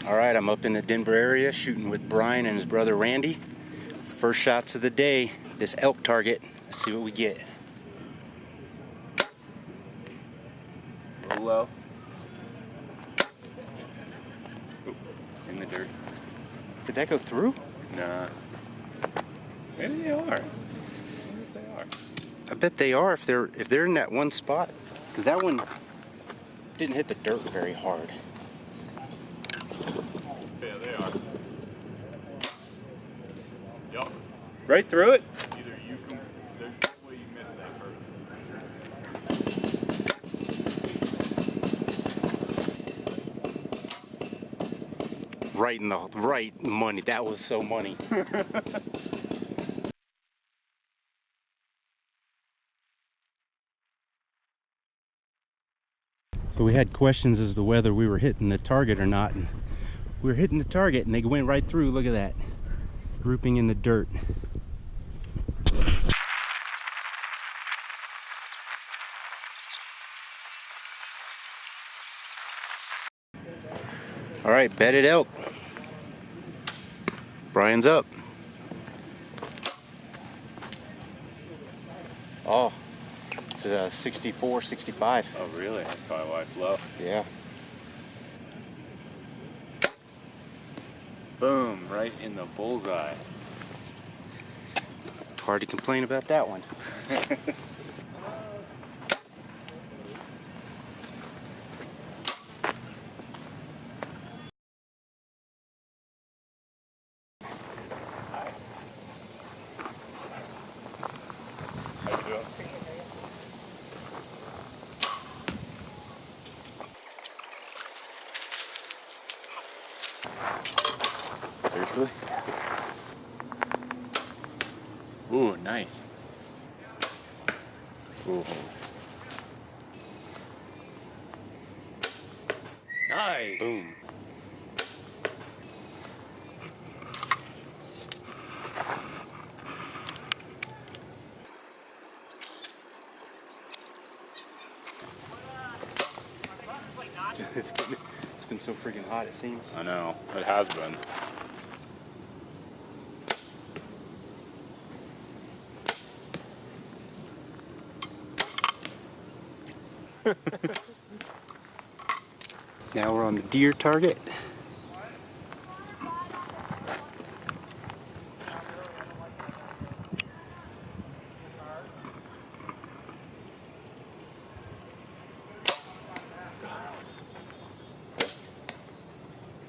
All right, I'm up in the Denver area shooting with Brian and his brother Randy. First shots of the day, this elk target. Let's see what we get. A little low. Ooh, in the dirt. Did that go through? Nah. Maybe they are. I wonder if they are. I bet they are if they're in that one spot. Because that one didn't hit the dirt very hard. Yeah, they are. Yup. Right through it? Either you can. There's no way you missed that bird. Right in the right money. That was so money. So we had questions as to whether we were hitting the target or not, and we were hitting the target and they went right through. Look at that. Grouping in the dirt. All right, bedded elk. Brian's up. Oh, it's a 64, 65. Oh, really? That's probably why it's low. Yeah. Boom, right in the bullseye. Hard to complain about that one. How you doing? Seriously? Ooh, nice. Ooh. Nice. Boom. It's been so freaking hot, it seems. I know, it has been. Now we're on the deer target.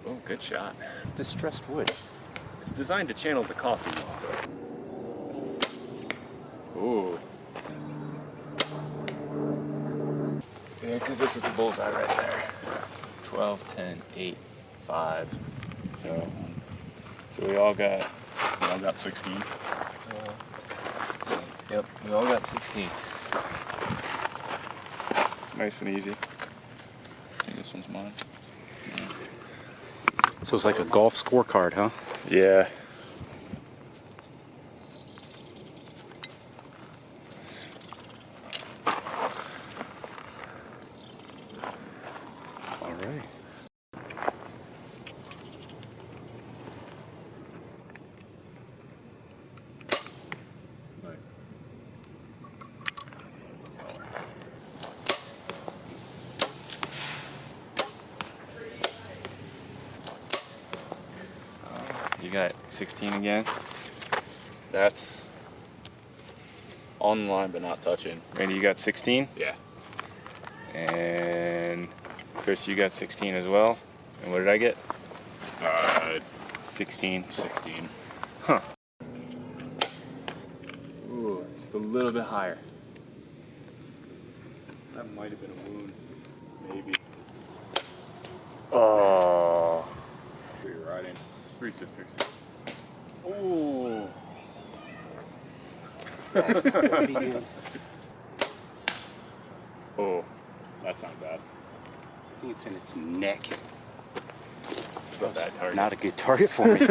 Oh, good shot. It's distressed wood. It's designed to channel the coffee. Ooh. Yeah, because this is the bullseye right there. 12, 10, 8, 5. So we all got 16. Yep, we all got 16. It's nice and easy. I think this one's mine. Yeah. So it's like a golf scorecard, huh? Yeah. All right. Nice. You got 16 again? That's on the line but not touching. Randy, you got 16? Yeah. And Chris, you got 16 as well. And what did I get? 16. 16. Huh. Ooh, just a little bit higher. That might have been a wound. Maybe. Oh. We were riding. Three sisters. Ooh. Oh, that's not bad. I think it's in its neck. It's not that target. Not a good target for me.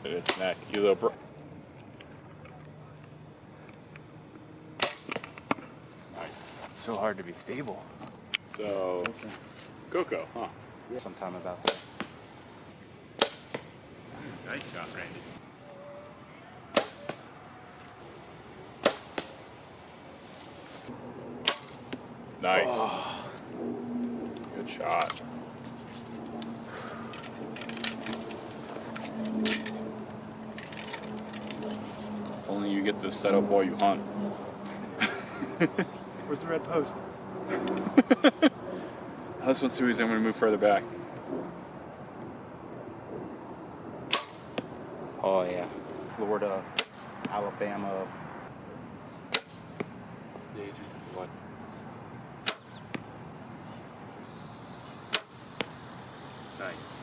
Its neck. You little It's so hard to be stable. So, Coco, huh? Sometime about that. Nice shot, Randy. Nice. Oh. Good shot. If only you get this set up while you hunt. Where's the red post? This one's too easy. I'm going to move further back. Oh yeah, Florida, Alabama. Yeah, just into what? Nice.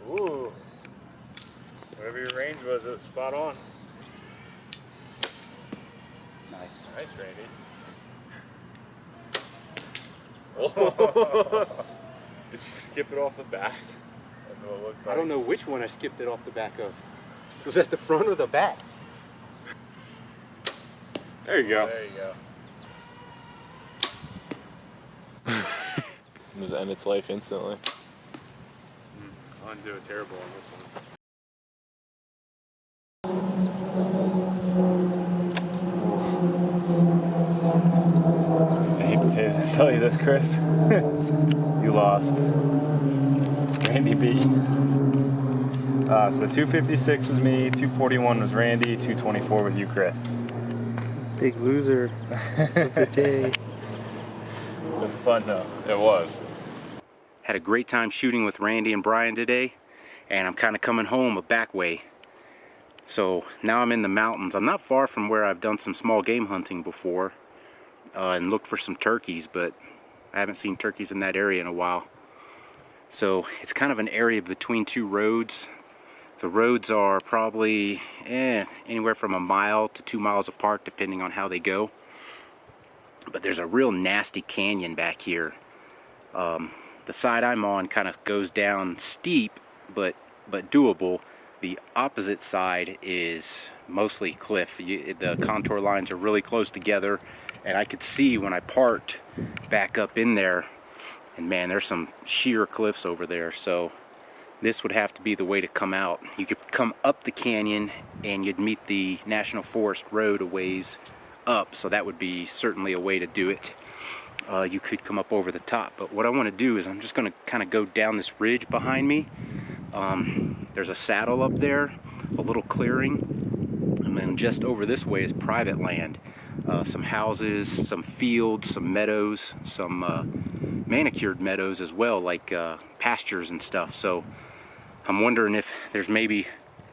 Ooh. Whatever your range was, it was spot on. Nice. Nice, Randy. Oh. Did you skip it off the back? That's what it looked like. I don't know which one I skipped it off the back of. Was that the front or the back? There you go. There you go. It was end its life instantly. I'm doing terrible on this one. I hate to tell you this, Chris. You lost. Randy beat. So 256 was me, 241 was Randy, 224 was you, Chris. Big loser of the day. It was fun though. It was. Had a great time shooting with Randy and Brian today, and I'm kind of coming home a back way. So now I'm in the mountains. I'm not far from where I've done some small game hunting before and looked for some turkeys, but I haven't seen turkeys in that area in a while. So it's kind of an area between two roads. The roads are probably anywhere from 1 mile to 2 miles apart, depending on how they go. But there's a real nasty canyon back here. The side I'm on kind of goes down steep, but doable. The opposite side is mostly cliff. The contour lines are really close together, and I could see when I parked back up in there, and man, there's some sheer cliffs over there. So this would have to be the way to come out. You could come up the canyon and you'd meet the National Forest Road a ways up, so that would be certainly a way to do it. You could come up over the top, but what I want to do is I'm just going to kind of go down this ridge behind me. There's a saddle up there, a little clearing, and then just over this way is private land. Some houses, some fields, some meadows, some manicured meadows as well, like pastures and stuff. So I'm wondering if there's maybe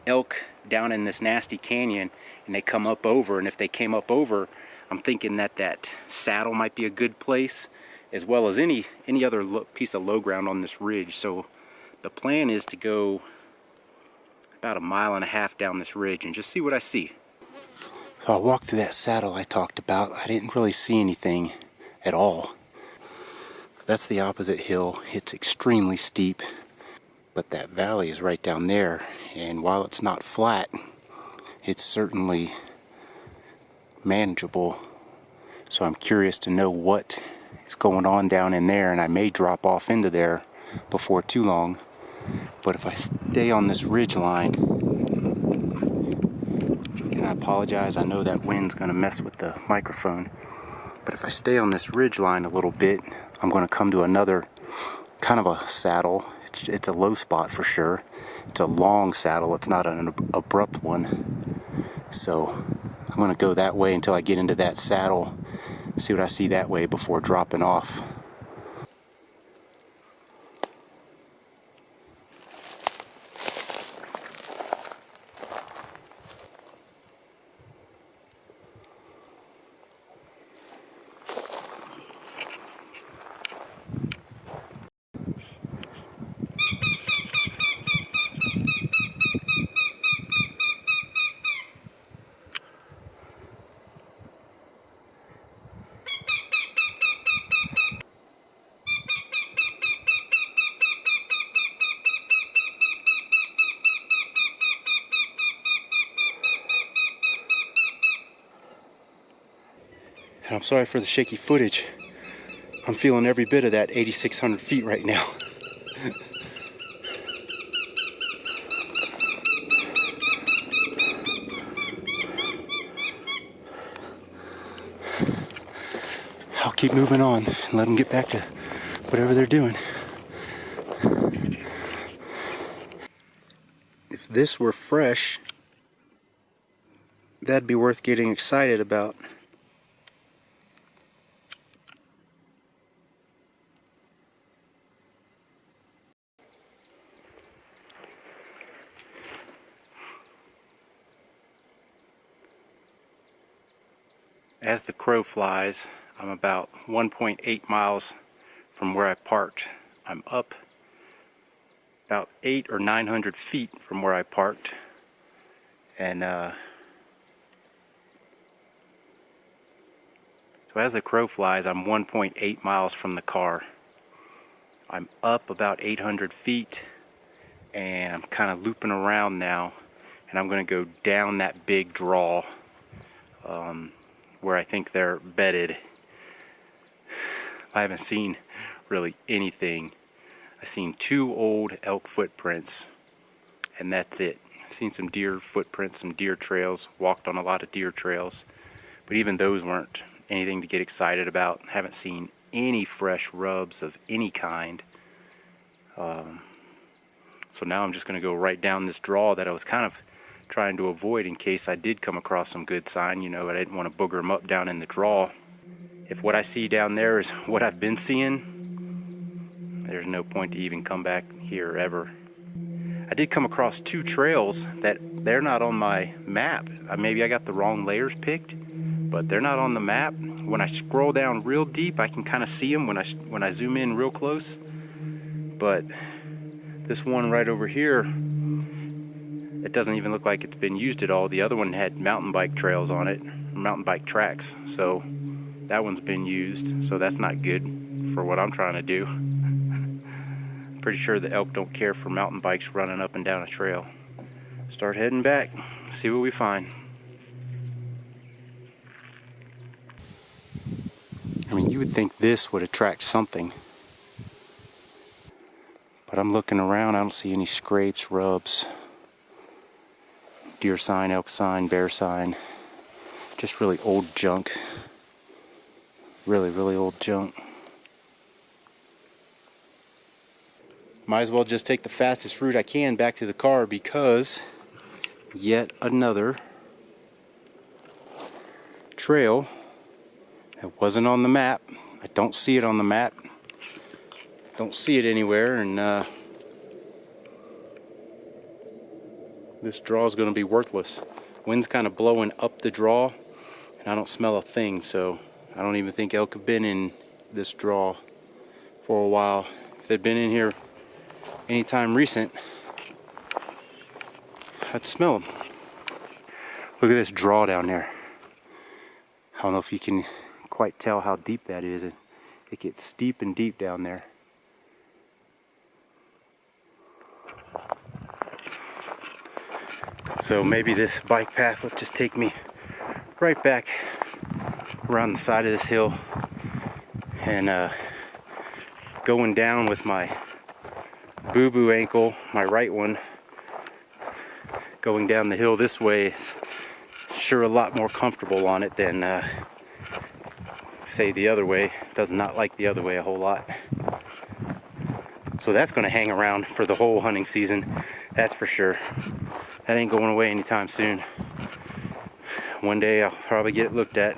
elk down in this nasty canyon and they come up over, and if they came up over, I'm thinking that saddle might be a good place, as well as any other piece of low ground on this ridge. So the plan is to go about 1.5 miles down this ridge and just see what I see. So I walked through that saddle I talked about. I didn't really see anything at all. That's the opposite hill. It's extremely steep, but that valley is right down there, and while it's not flat, it's certainly manageable. So I'm curious to know what is going on down in there, and I may drop off into there before too long. But if I stay on this ridge line, and I apologize, I know that wind's going to mess with the microphone, but if I stay on this ridge line a little bit, I'm going to come to another kind of a saddle. It's a low spot for sure. It's a long saddle. It's not an abrupt one. So I'm going to go that way until I get into that saddle, see what I see that way before dropping off. And I'm sorry for the shaky footage. I'm feeling every bit of that 8,600 feet right now. I'll keep moving on and let them get back to whatever they're doing. If this were fresh, that'd be worth getting excited about. As the crow flies, I'm about 1.8 miles from where I parked. I'm up about 800 or 900 feet from where I parked, and so as the crow flies, I'm 1.8 miles from the car. I'm up about 800 feet, and I'm kind of looping around now, and I'm going to go down that big draw where I think they're bedded. I haven't seen really anything. I've seen 2 old elk footprints, and that's it. I've seen some deer footprints, some deer trails, walked on a lot of deer trails, but even those weren't anything to get excited about. Haven't seen any fresh rubs of any kind. So now I'm just going to go right down this draw that I was kind of trying to avoid in case I did come across some good sign. You know, I didn't want to booger them up down in the draw. If what I see down there is what I've been seeing, there's no point to even come back here ever. I did come across 2 trails that they're not on my map. Maybe I got the wrong layers picked, but they're not on the map. When I scroll down real deep, I can kind of see them when I zoom in real close. But this one right over here, it doesn't even look like it's been used at all. The other one had mountain bike trails on it, mountain bike tracks, so that one's been used, so that's not good for what I'm trying to do. Pretty sure the elk don't care for mountain bikes running up and down a trail. Start heading back, see what we find. I mean, you would think this would attract something, but I'm looking around, I don't see any scrapes, rubs, deer sign, elk sign, bear sign. Just really old junk. Really, really old junk. Might as well just take the fastest route I can back to the car, because yet another trail that wasn't on the map. I don't see it on the map. Don't see it anywhere, and this draw is going to be worthless. Wind's kind of blowing up the draw, and I don't smell a thing, so I don't even think elk have been in this draw for a while. If they'd been in here anytime recent, I'd smell them. Look at this draw down there. I don't know if you can quite tell how deep that is. It gets steep and deep down there. So maybe this bike path will just take me right back around the side of this hill, and going down with my boo-boo ankle, my right one, going down the hill this way is sure a lot more comfortable on it than say the other way. Does not like the other way a whole lot. So that's going to hang around for the whole hunting season, that's for sure. That ain't going away anytime soon. One day I'll probably get it looked at.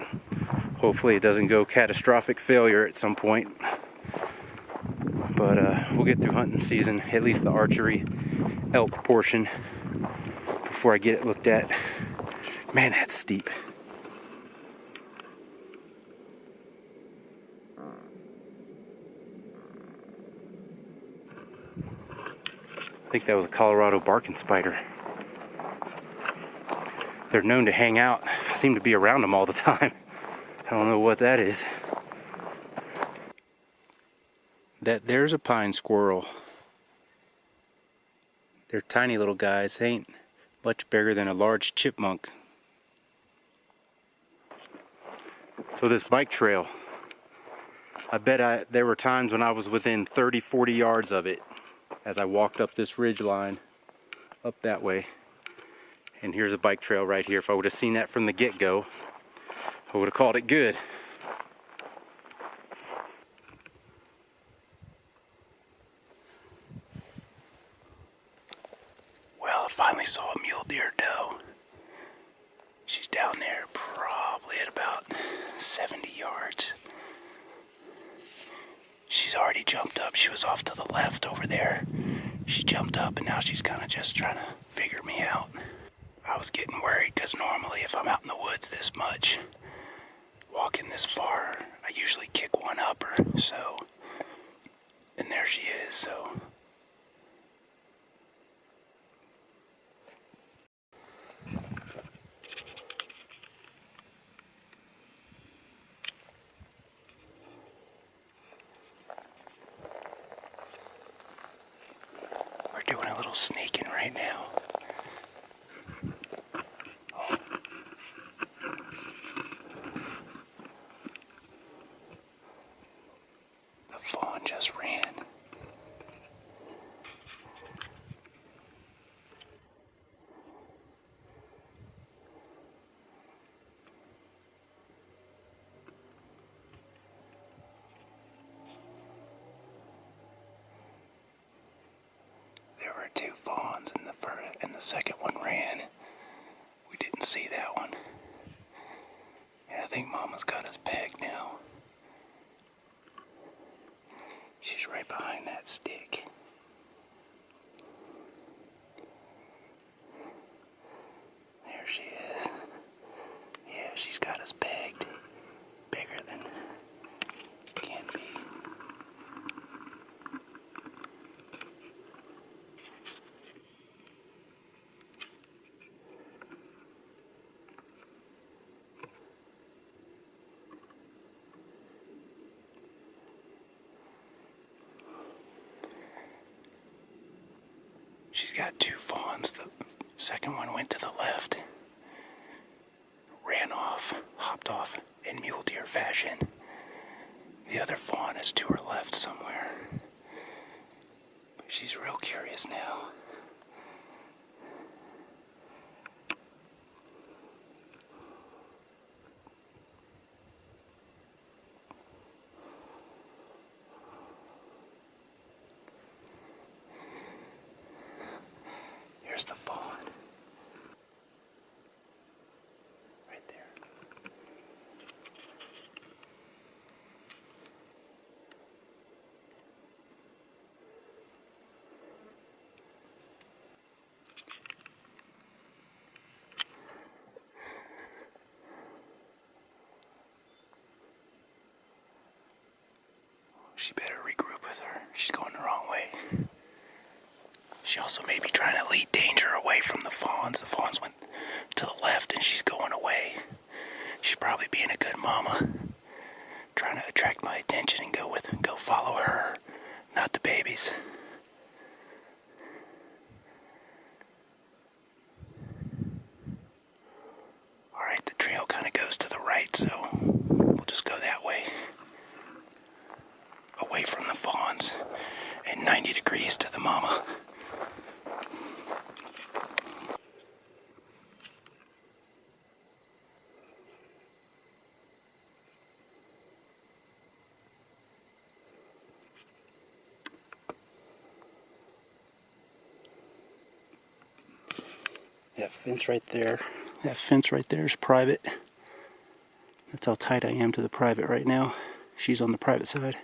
Hopefully it doesn't go catastrophic failure at some point. But we'll get through hunting season, at least the archery elk portion, before I get it looked at. Man, that's steep. I think that was a Colorado barking spider. They're known to hang out. I seem to be around them all the time. I don't know what that is. There's a pine squirrel. They're tiny little guys. They ain't much bigger than a large chipmunk. So this bike trail, I bet there were times when I was within 30-40 yards of it as I walked up this ridge line up that way. And here's a bike trail right here. If I would have seen that from the get-go, I would have called it good. Well, I finally saw a mule deer doe. She's down there probably at about 70 yards. She's already jumped up. She was off to the left over there. She jumped up and now she's kind of just trying to figure me out. I was getting worried because normally if I'm out in the woods this much, walking this far, I usually kick one up or so. And there she is, so. We're doing a little sneaking right now. The fawn just ran. There were two fawns and the second one ran. We didn't see that one. And I think Mama's got us pegged now. She's right behind that stick. There she is. Yeah, she's got us pegged. Bigger than can be. She's got two fawns. The second one went to the left, ran off, hopped off in mule deer fashion. The other fawn is to her left somewhere. But she's real curious now. Here's the fawn. Right there. She better regroup with her. She's going the wrong way. She also may be trying to lead danger away from the fawns. The fawns went to the left and she's going away. She's probably being a good mama. Trying to attract my attention and go follow her, not the babies. Alright, the trail kind of goes to the right, so we'll just go that way. Away from the fawns and 90 degrees to the mama. That fence right there is private. That's how tight I am to the private right now. She's on the private side.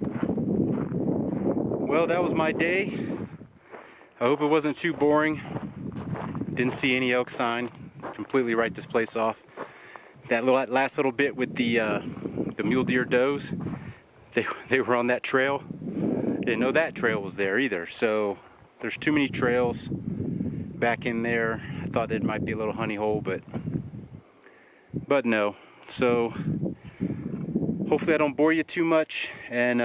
Well, that was my day. I hope it wasn't too boring. Didn't see any elk sign. Completely write this place off. That last little bit with the mule deer does, they were on that trail. Didn't know that trail was there either. So there's too many trails back in there. I thought there might be a little honey hole, but no. So hopefully I don't bore you too much, and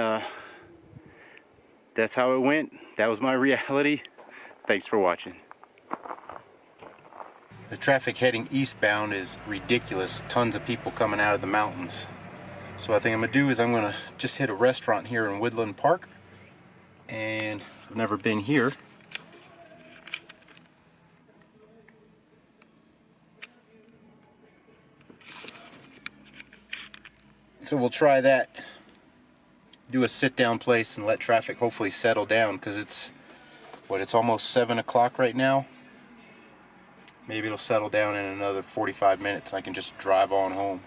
that's how it went. That was my reality. Thanks for watching. The traffic heading eastbound is ridiculous. Tons of people coming out of the mountains. So what I think I'm gonna do is I'm gonna just hit a restaurant here in Woodland Park. And I've never been here. So we'll try that. Do a sit down place and let traffic hopefully settle down, because it's almost 7 o'clock right now. Maybe it'll settle down in another 45 minutes and I can just drive on home.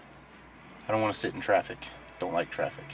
I don't want to sit in traffic. Don't like traffic.